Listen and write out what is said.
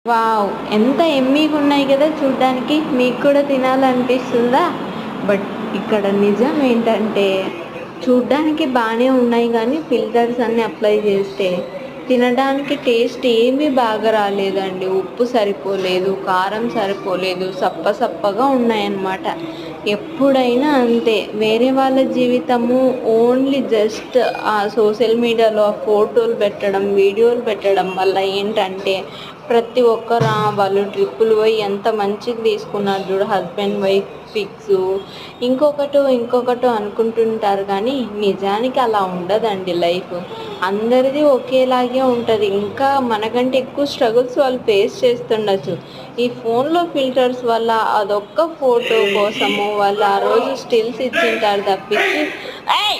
Wow! ఎంత యమ్మీగా ఉన్నాయి కదా చూడ్డానికి. మీకు కూడా తినాలనిపిస్తుందా? బట్ ఇక్కడ నిజం ఏంటంటే చూడ్డానికి బానే ఉన్నాయి గానీ ఫిల్టర్స్ అన్నీ అప్లై చేస్తే తినడానికి టేస్ట్ ఏమీ బాగా రాలేదండి. ఉప్పు సరిపోలేదు, కారం సరిపోలేదు, సప్పసప్పగా ఉన్నాయన్నమాట. ఎప్పుడైనా అంతే. వేరే వాళ్ళ జీవితము ఓన్లీ జస్ట్ ఆ సోషల్ మీడియాలో ఆ ఫోటోలు పెట్టడం, వీడియోలు పెట్టడం వల్ల ఏంటంటే ప్రతి ఒక్కరు వాళ్ళు ట్రిప్పులు పోయి ఎంత మంచిగా తీసుకున్నారు చూడు హస్బెండ్ వైఫ్ పిక్సు, ఇంకొకటో అనుకుంటుంటారు కానీ నిజానికి అలా ఉండదండి లైఫ్. అందరిది ఒకేలాగే ఉంటుంది. ఇంకా మనకంటే ఎక్కువ స్ట్రగుల్స్ వాళ్ళు ఫేస్ చేస్తుండొచ్చు. ఈ ఫోన్లో ఫిల్టర్స్ వల్ల అదొక్క ఫోటో కోసము వాళ్ళు ఆ రోజు స్టిల్స్ ఇచ్చింటారు తప్పించి, ఏయ్